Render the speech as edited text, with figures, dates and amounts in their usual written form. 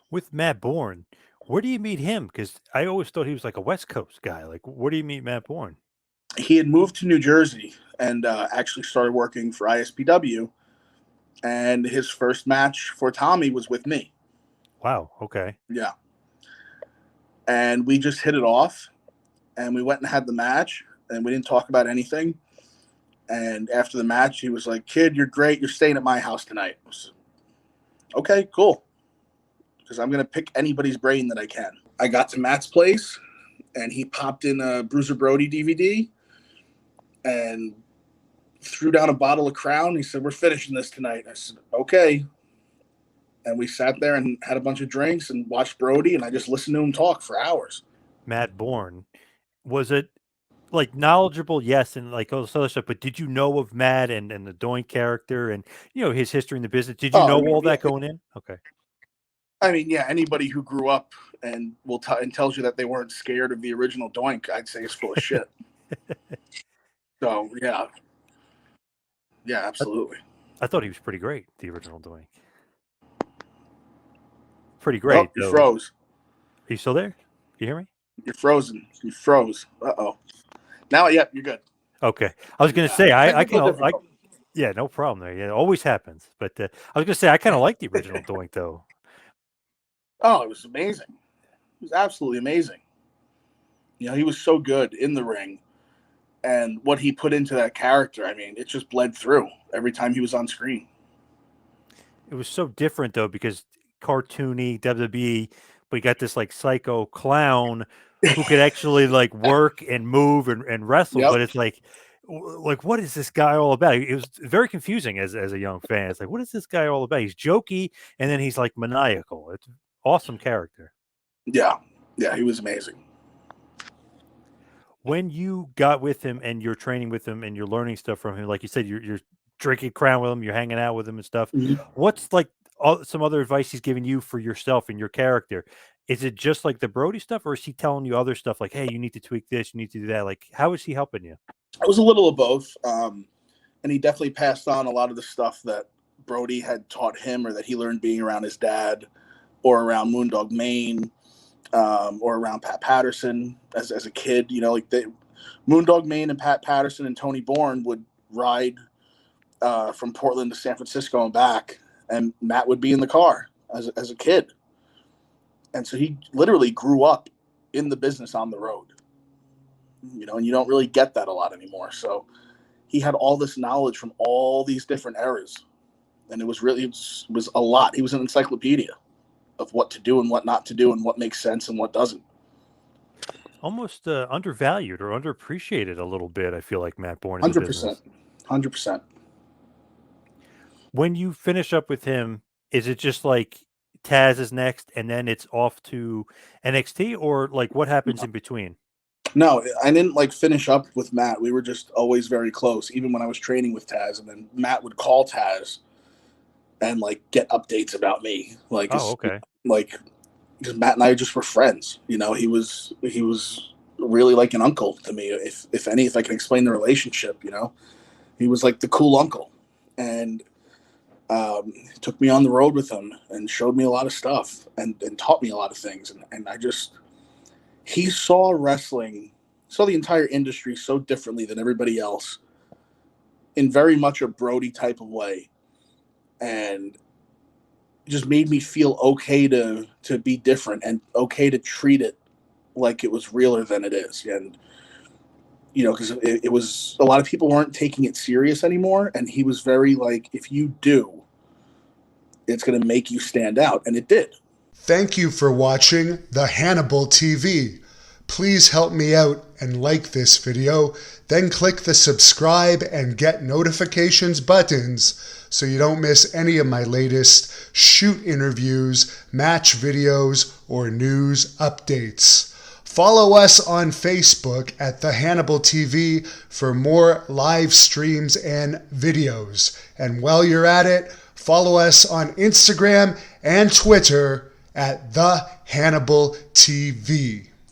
With Matt Bourne, where do you meet him? Because I always thought he was like a West Coast guy. Like, where do you meet Matt Bourne? He had moved to New Jersey and actually started working for ISPW. And his first match for Tommy was with me. Wow. Okay. Yeah. And we just hit it off. And we went and had the match. And we didn't talk about anything. And after the match, he was like, "Kid, you're great. You're staying at my house tonight." I said, "Okay, cool." Because I'm going to pick anybody's brain that I can. I got to Matt's place, and he popped in a Bruiser Brody DVD and threw down a bottle of Crown. He said, "We're finishing this tonight." I said, "Okay." And we sat there and had a bunch of drinks and watched Brody, and I just listened to him talk for hours. Matt Bourne. Was it like knowledgeable? Yes, and like all this other stuff. But did you know of Matt and the Doink character and his history in the business? Did you Oh, know yeah, all yeah. that going in? Okay. I mean, yeah, anybody who grew up and and tells you that they weren't scared of the original Doink, I'd say is full of shit. So, yeah. Yeah, I, absolutely. I thought he was pretty great. The original Doink. Pretty Oh, great you though. froze. Are you still there? You hear me? You're frozen. You froze. Uh-oh. Now, yeah, you're good. Okay. I was gonna Yeah. say I Technical can I difficulty. yeah, no problem there. Yeah, it always happens. But I was gonna say I kind of like the original Doink though. Oh, it was amazing. It was absolutely amazing. He was so good in the ring. And what he put into that character, I mean, it just bled through every time he was on screen. It was so different though because cartoony WWE, but you got this like psycho clown who could actually like work and move and wrestle. Yep. But it's like what is this guy all about? It was very confusing as a young fan. It's like what is this guy all about? He's jokey and then he's like maniacal. It's awesome character. Yeah. Yeah, he was amazing. When you got with him and you're training with him and you're learning stuff from him, like you said, you're drinking Crown with him, you're hanging out with him and stuff. Mhm. What's like some other advice he's giving you for yourself and your character? Is it just like the Brody stuff, or is he telling you other stuff like, "Hey, you need to tweak this, you need to do that"? Like, how is he helping you? It was a little of both. And he definitely passed on a lot of the stuff that Brody had taught him or that he learned being around his dad or around Moondog Maine, or around Pat Patterson as a kid. Moondog Maine and Pat Patterson and Tony Bourne would ride from Portland to San Francisco and back, and Matt would be in the car as a kid. And so he literally grew up in the business on the road, and you don't really get that a lot anymore. So he had all this knowledge from all these different eras, and it was a lot. He was an encyclopedia of what to do and what not to do and what makes sense and what doesn't. Almost undervalued or underappreciated a little bit. I feel like Matt Bourne in the 100%. business. 100%. When you finish up with him, is it just like Taz is next, and then it's off to NXT, or like what happens in between? No, I didn't finish up with Matt. We were just always very close, even when I was training with Taz. And then Matt would call Taz and get updates about me, Oh, okay. like because Matt and I just were friends. He was really like an uncle to me. If I can explain the relationship, he was like the cool uncle, and took me on the road with him and showed me a lot of stuff and taught me a lot of things. And he saw the entire industry so differently than everybody else in very much a Brody type of way. And just made me feel okay to be different and okay to treat it like it was realer than it is. And, because it was a lot of people weren't taking it serious anymore. And he was very like, if you do, it's going to make you stand out. And it did. Thank you for watching the Hannibal TV. Please help me out and like this video, then click the subscribe and get notifications buttons so you don't miss any of my latest shoot interviews, match videos, or news updates. Follow us on Facebook at the Hannibal TV for more live streams and videos. And while you're at it, follow us on Instagram and Twitter at the Hannibal TV.